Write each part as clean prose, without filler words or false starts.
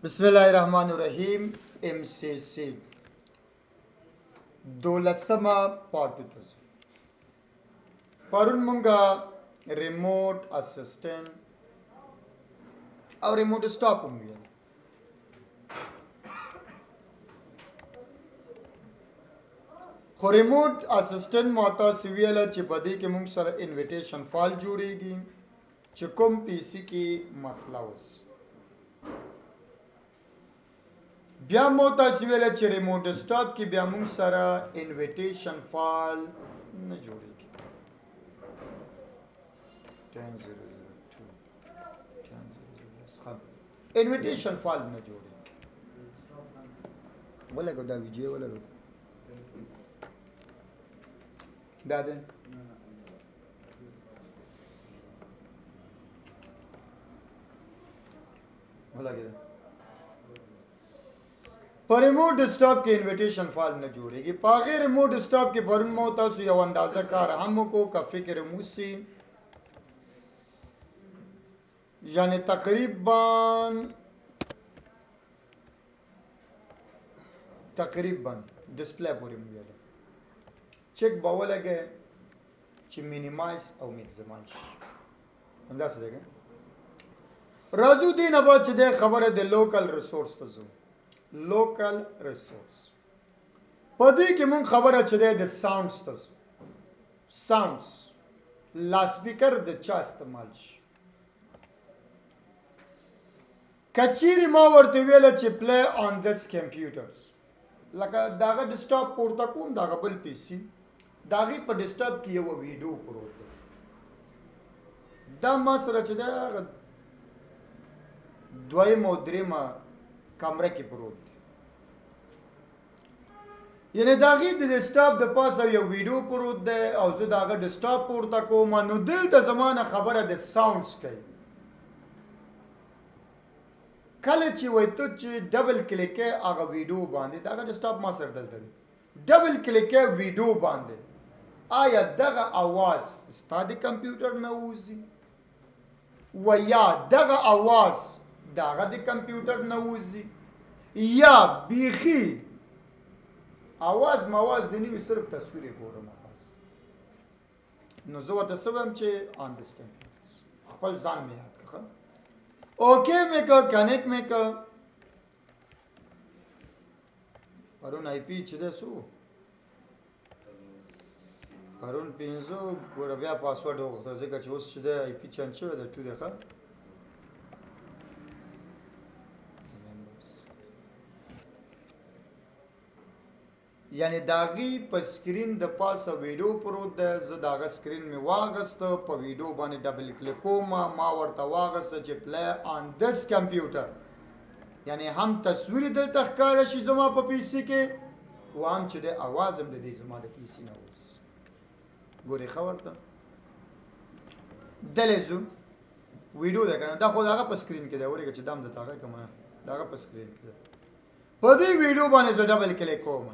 बिस्मिल्लाहिर्रहमानिर्रहीम MCSE 12 पार्ट परुन मुंगा रिमोट असिस्टेंट और रिमोट स्टॉप होंगे खो रिमोट असिस्टेंट माता सिवियल चिपदी के मुंग सर इन्विटेशन फाइल जोड़ेगी चिकुम पीसी की मसला उस بیا مو تاسو ویل چې ریموټ ډیسکټاپ کې بیا موږ سره انویټیشن فایل نه جوړیږي 10.0.2 انویټیشن فایل نه جوړیږي ولګو دا ویډیو ولګو دا ده ولګو پر ریموٹ ډیسکټاپ کې انویټیشن فایل نه جوړیږي په غیر ریموټ ډیسکټاپ کې پرون مو تاسو یو اندازه کار هم کو کا فکر موسی یعنی تقریبا ډسپلی پورې مو ویل چک باولګه چې مینیمایز او میکسیمایز همدا څه دی راځو دې نه بعد چې د خبره د لوکل ریسورس ته ځو local resource پدې کې مونږ خبره چي د ساوندز ته ساوندز لا سپیکر د چا استعمال شي کچيري ما ورته ویل چې play on this computers لکه داغه ډیسکټاپ پورته کوم داغه بل پی سي داغه په ډیسکټاپ کې یو ویډیو پروت دی دا ما سره چې دا دویم او درېمه کمره کې پروت یعنی داغه د ډیسکټاپ د پاسه یو ویډیو پروت دی او زه داغه ډیسکټاپ پورته کوم نو دلته زمانه خبره د ساوندز کوي کله چې وای ته چې ډبل کلیک هغه ویډیو باندې داغه ډیسکټاپ ما سره دلته ډبل کلیک ویډیو باندې آیا دغه आवाज ستاسو کمپیوټر نه وځي و یا دغه आवाज داغه د کمپیوټر نه وځي یا بیخي आवाज مواز د نیو صرف تصویر ګورم بس نو زه ورته سوم چې آن دس کمپیوټرز خپل ځان مې یاد کړم اوکې مې کو کنیکټ مې کو پرون آی پی چې ده سو پرون پینځو ګور بیا پاسورډ وغوښته ځکه چې اوس چې ده آی پی چنج شوی ده ټو ده یعنی داغي په سکرین د پاسه ویډیو پروت ده زه داغه سکرین می واغسته په ویډیو باندې ډبل کلیک کوم ما ورته واغسته چې پلی آن دس کمپیوټر یعنی هم تصویر دلته ښکاره شي زما په پی سي کې و هم چې د اواز هم د دې زما د پی سي نه اوس ګوري خبر ته دلزو ویډیو ده کنه دا خو داغه په سکرین کې ده ورګه چې دام د تاغه کوم داغه په سکرین کې په دې ویډیو باندې زه ډبل کلیک کوم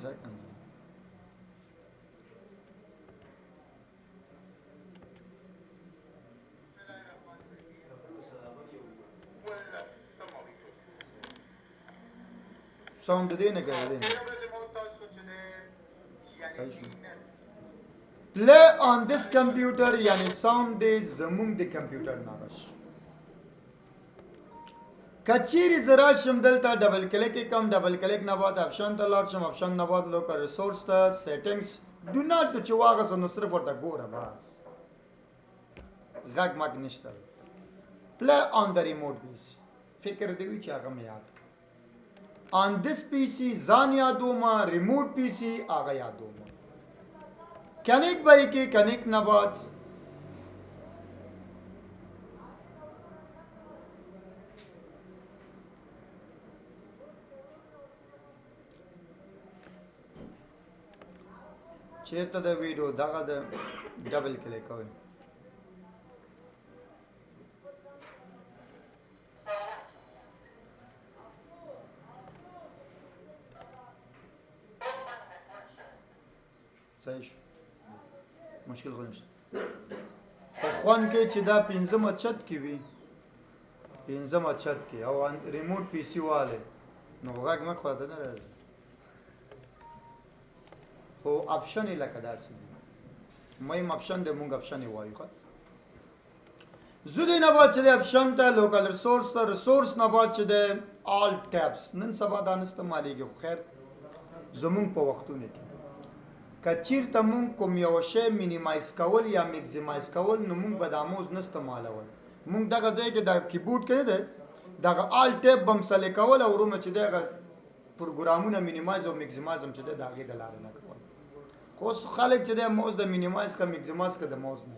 second. Sound دې نه کوي play on this computer یعنی sound دې زموږ د کمپیوټر نه راشي کچيري زرا شم دلته ډبل کلیک کم ډبل کلیک نه بعد اپشن ته لاړ شم اپشن نه بعد لوکل ریسورس ته سیټینګز ډو ناٹ ټچ واغس نو صرف ورته ګوره بس غږ مګ نشته پلی آن د ریموټ پیس فکر دی چې هغه مې یاد آن دس پی سي ځان یادوما ریموټ پی سي هغه یادوما کنیکټ بای کې کنیکټ نه بعد چیرته د ویډیو دغه د ډبل کلیک کوئ صحیح شو مشکل خو نشته خو خوان کې چې دا پنځمه چت کې وي پنځمه چت کې او ریموټ پی سي واله نو غږ مخ خواته نه راځي خو اپشن یې لکه داسې دي مهم اپشن د مونږ اپشن یې وایو ښه زه دې نه بعد چې د اپشن ته لوکل ریسورس ته ریسورس نه بعد چې د آل ټیبس نن سبا دا نه استعمالیږي خو خیر زمونږ په وختونو کې که چېرته مونږ کوم یو شی مینیمایز کول یا میکزیمایز کول نو مونږ به دا موز نه استعمالول مونږ دغه ځای کې د کیبورډ کې نه دی دغه آل ټیب به هم سلیکول او ورومه چې دی هغه پروګرامونه مینیمایز او میکزیمایز هم چې دی د هغې د لارې نه کول خو اوس خلک چې دی موز د مینیمایز که میکزیمایز که د موز نه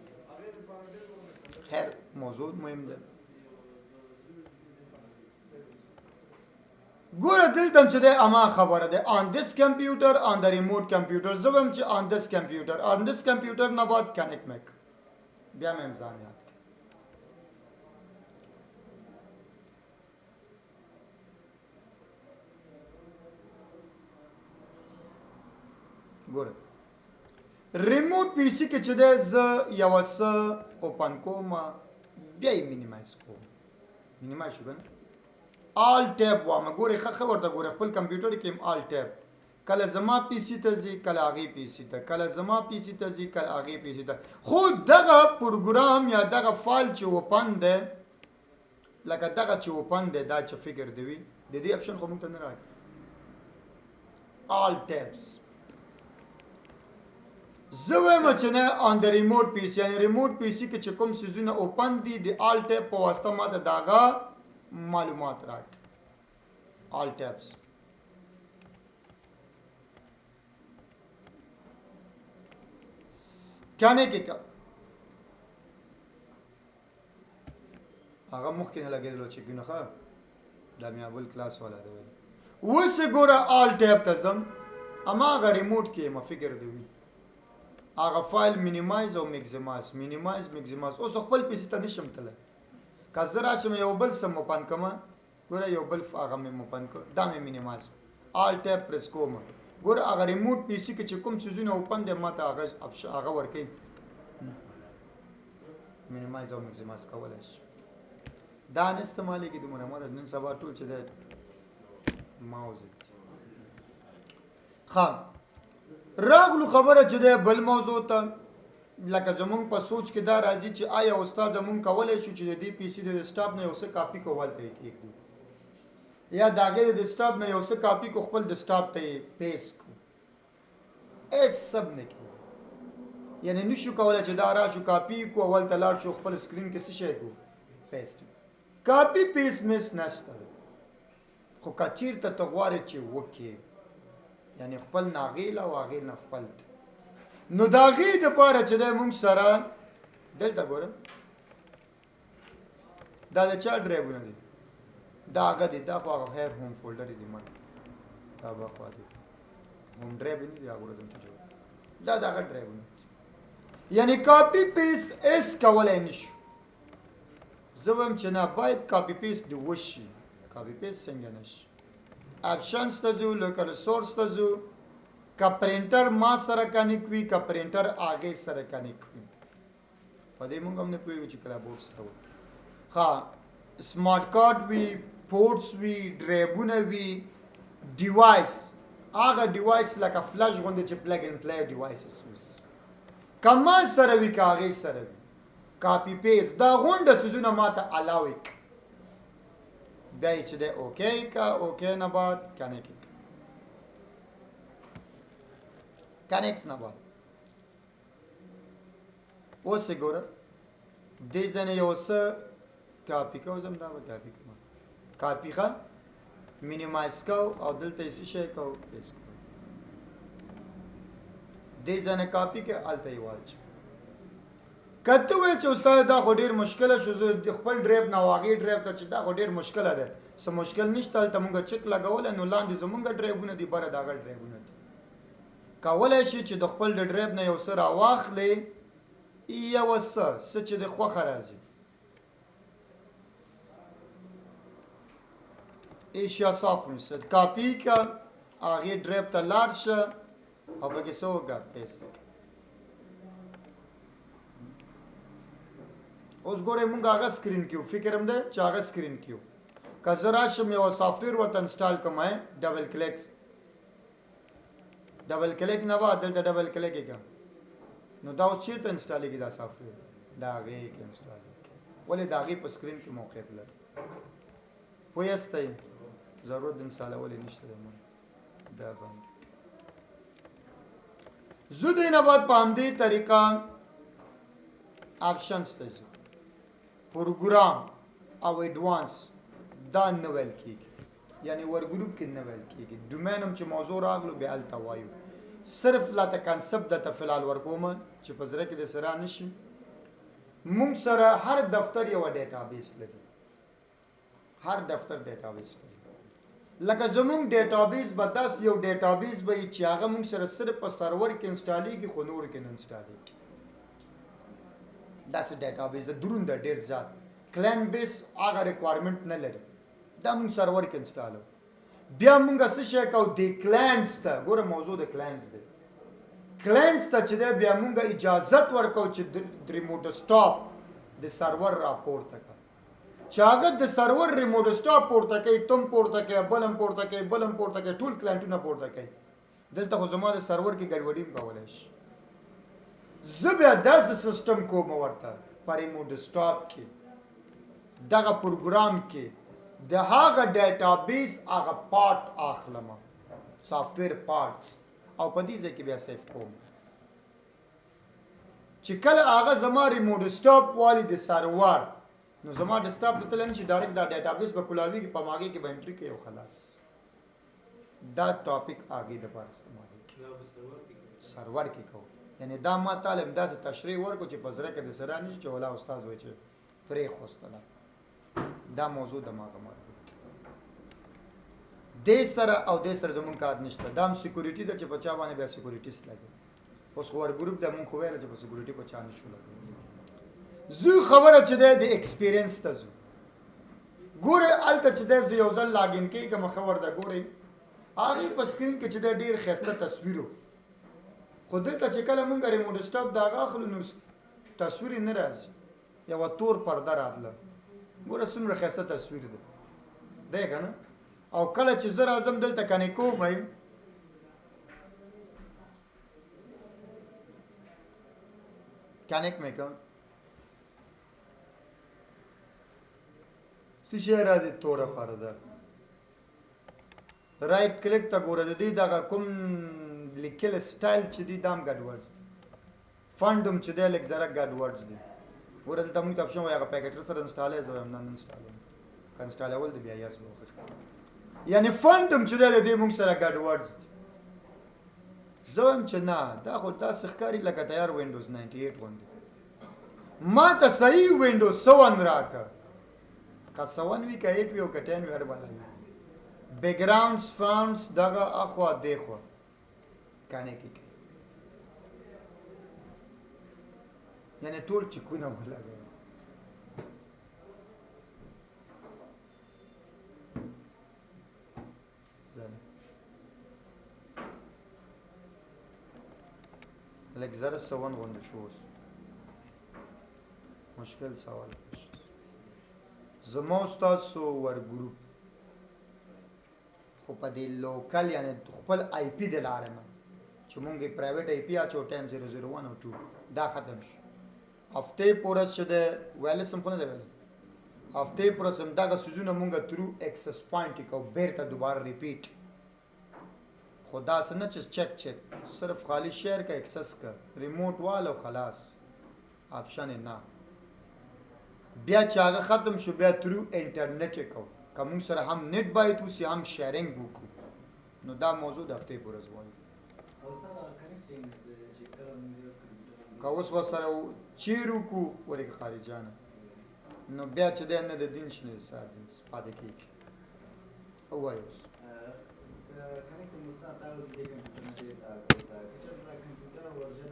خیر موضوع مهم ده ګوره دلته چې دی اما خبره ده on this computer on the remote computer زه وایم چې on this computer نه بعد کنیکټ مک بیا مې امضا یاد ګوره ریموټ پی سي کې چې دی زه یوه څه اوپن کوم بیا یې مینیمایز کوم مینیمایز شو که نه آل ټیب وامه ګورې ښه ورته ګورې خپل کمپیوټر کې هم آل ټیب کله زما پی سي ته ځي کله هغې پی سي ته کله زما پی سي ته ځي کله هغې پی سي ته خو دغه پروګرام یا دغه فایل چې اوپن دی لکه دغه چې اوپن دی دا چې فکر دی وي د دې اپشن خو موږ ته نه راکړي آل ټیبس زه وایم چې نه آن د ریموټ پی سي یعنې ریموټ پی سي کې چې کوم څیزونه اوپن دي د آل ټیب په واسطه ماته د هغه معلومات راکړي آل ټیبس کانے کې کا هغه مخکې نه لګېدلو چې ګنه ښه دا مې اول کلاس والا دی ویل اوس یې ګوره آل ټیب ته ځم اما هغه ریموټ کې ما فکر دی وي هغه فایل مینیمایز او میکزیمایز مینیمایز میکزیمایز اوس خپل پی سي ته نشم تللی که زه راشم یو بل څه اوپن کړم ګوره یو بل هغه مې اوپن کړ دا مې مینیمایز آل ټیب پریس کوم ګوره هغه ریموټ پی سي کې چې کوم څیزونه اوپن دی ما ته هغه ورکوي مینیمایز او میکزیمایز کولی شي دا نه استعمالیږي دومره مره نن سبا ټول چې دی ماوز ښه راغلو خبره چې دی بل موضوع ته لکه زمونږ په سوچ کې دا راځي چې آیا استاد زمونږ کولی شو چې د دې پی سي د ډیسکټاپ نه یو څه کاپي کو هلته یې کېږدو یا د هغې د ډیسکټاپ نه یو څه کاپي کو خپل ډیسکټاپ ته یې پیسټ کړو هېڅ سب نه کېږي یعنې نشو کولی چې دا راشو کاپي کو هلته لاړ شو خپل سکرین کې څه شی کړو پیسټ کاپي پیسټ مس نشته خو که چېرته ته غواړې چې وکړې یعنی خپل ناغیل او هغې نه خپل نو د هغې دپاره چې دی مونږ سره دلته ګوره دا د چا ډرایوونه دي دا هغه دي دا خو هغه خیر هوم فولډر دي من دا به خوا دي هوم ډرایو نه دي هغه ورځم چې جوړ دا د هغه ډرایوونه یعنی کاپي پیسټ ایس کولی نشو زه وایم چې نه باید کاپي پیسټ دې وشي کاپي پیسټ څنګه نشي اپشنز ته ځو لوکل ریسورس ته ځو که پرنټر ما سره کنیکټ وي که پرنټر هغې سره کنیکټ وي په دې موږ هم نه پوهېږو چې کله بورډ څه ته وایي ښه سمارټ کارډ وي پورټس وي ډرایوونه وي ډیوایس هغه ډیوایس لکه فلش غوندې چې پلګ ان پلی ډیوایسز اوس که ما سره وي که هغې سره وي کاپي پیسټ دا غونډه څیزونه ما ته الاو کړي بیا یې چې دی اوکې که اوکې نه بعد کنیکټ کنیکټ نه بعد اوس یې ګوره دې ځای نه یو څه کاپي کوو زه هم دا به کاپي کوم کاپي ښه مینیمایز کوو او دلته یې څه شی کوو پیسټ کوو دې ځای نه کاپي کې هلته یې واچوو که ته وایې چې استاد دا خو ډېر مشکله شو زه د خپل ډرایو نه او هغې ډرایو ته چې دا خو ډېر مشکله ده څه مشکل نشته هلته مونږ چک لګولی نو لاندې زمونږ ډرایوونه دي بره د هغه ډرایوونه دي کولی شي چې د خپل د ډرایو نه یو څه راواخلې یوه څه چې د خوښه راځي ایشیا صاف ونیسه کاپي که هغې ډرایو ته لاړ شه او پکې څه وکړه پیسټ اوس ګورئ مونږ هغه سکرین کیو فکر هم ده چې هغه سکرین کیو که زه راشم یو سافټویر ورته انسټال کوم ډبل کلیک نه به دلته ډبل کلیک یې کړم نو دا اوس چېرته انسټالېږي دا سافټویر د هغې کې انسټالېږي ولې د هغې په سکرین کې موقعیت لري پوه یاستئ ضرورت د انسټالولې نشته دی دا باندې زه دې نه بعد په همدې طریقه آپشنز ته ځو پروګرام او ایډوانس دا نه ویل کېږي یعنی ور ګروپ کې نه ویل کېږي ډومین هم چې موضوع راغلو بیا هلته وایو صرف لا ته کانسپټ درته فلحال ورکوم چې په زړه کې د سره نشي مونږ سره هر دفتر یوه ډیټابیس لري هر دفتر ډیټابیس لري لکه زمونږ ډیټابیس به داسې یو ډیټابیس به وي چې هغه مونږ سره صرف په سرور کې انسټالېږي خو نورو کې نه انسټالېږي داسې ډیټابیس د درون ده ډېر زیات کلاینټ بیس هغه ریکوایرمنټ نه لري دا مونږ سرور کې انسټالو بیا مونږ څه شی کوو د کلاینټس ته ګوره موضوع د کلاینټس دی کلاینټس ته چې دی بیا مونږ اجازت ورکوو چې د ریموټ سټاپ د سرور راپورته کړه چې هغه د سرور ریموټ سټاپ پورته کوي تم پورته کوي بل هم پورته کوي بل هم پورته کوي ټول کلاینټونه پورته کوي دلته خو زما د سرور کې ګډوډي هم کولی شي زه بیا داسې سیسټم کوم ورته په ریموټ سټاپ کې دغه پروګرام کې د هغه ډیټابیس هغه پارټ اخلم سافټویر پارټس او په دې ځای کې بیا سیف کوم چې کله هغه زما ریموټ سټاپ والی د سرور نو زما ډیسکټاپ ته تللی نشي ډایرکټ دا ډیټابیس به کولاویږي په هغې کې به انټري کوي او خلاص دا ټاپک هغې دپاره استعمالېږي سرور کې کوو یعنی دا ما تعالی همداسې تشریح ورکړو چې په زړه کې د سره نشي چې ولا استاد وایي چې پرېښوستله دا موضوع دماغه مربوط دې سره او دې سره زمونږ کار نشته دا هم سیکورټي ده چې په چا باندې بیا سیکورټیست لګي اوس خو ور ګروپ ده مونږ خو ویله چې په سیکورټي په چا نشو لګولی زه خبره چې دی د ایکسپیرینس ته ځو ګورئ هلته چې دی زه یو ځل لاګین کېږم ښه ورته ګورئ هغې په سکرین کې چې دی ډېر ښایسته تصویر و خو دلته چې کله مونږ ریموټ سټاپ د هغه اخلو نو تصویر یې نه راځي یوه تور پرده راتله ګوره څومره ښایسته تصویر دی دی که نه او کله چې زه راځم دلته کنیکټ کوم کنیکټ مې کوم څه شی راځي توره پرده رایټ کلیک ته ګوره د دې دغه کوم لیکل سټایل چې دي دا هم ګډ ورډز دي فنډ هم چې دی لږ ذره ګډ ورډز دي ګوره دلته مونږ ته اپشن وایي هغه پیکټر سره انسټالوي زه وایم نه انسټالوم که انسټالول دی بیا یس به وخت یعنی فنډ هم چې دی د دې مونږ سره ګډ ورډز دي زه وایم چې نه دا خو داسې ښکاري لکه تیار وینډوز 98 غوندې ما ته صحیح وینډوز 7 راکړه که 7 وي که 8 وي او که 10 وي هر بله وي بیکګراونډز فاونډز دغه اخوا دېخوا کانې کې یعنی ټول چکونه ولګوي لږ زره 7 غوندې شو اوس مشکل سوال زما ستاسو ور ګروپ خو په دې لوکل یعنی خپل آی پی د لارې نه چې مونږ یې پرایویټ آی پی اچو 10.0.0.1 او 2 دا ختم شو هفتې پورې چې د وایرلیس هم خو نه دی ویلی هفتې پورې چې همدغه څیزونه مونږ ترو ایکسس پوینټ یې کوو بیرته دوباره ریپیټ خو داسې نه چې چک صرف خالی شیر کا ایکسس کا ریموټ والو خلاص آپشن یې نه بیا چې هغه ختم شو بیا ترو انټرنیټ یې کوو که مونږ سره هم نیټ باید اوسي هم شیرینګ وکړو نو دا موضوع د هفتې پورې وایو که اوس ورسره چیر وکړو ولې که خارجانه نو بیا چې دی نه د دین شي نه پاتې کېږي ووایو اوس کانکټ مستعد د کمپیوټر نه دی تاسو کچې د کمپیوټر ورژن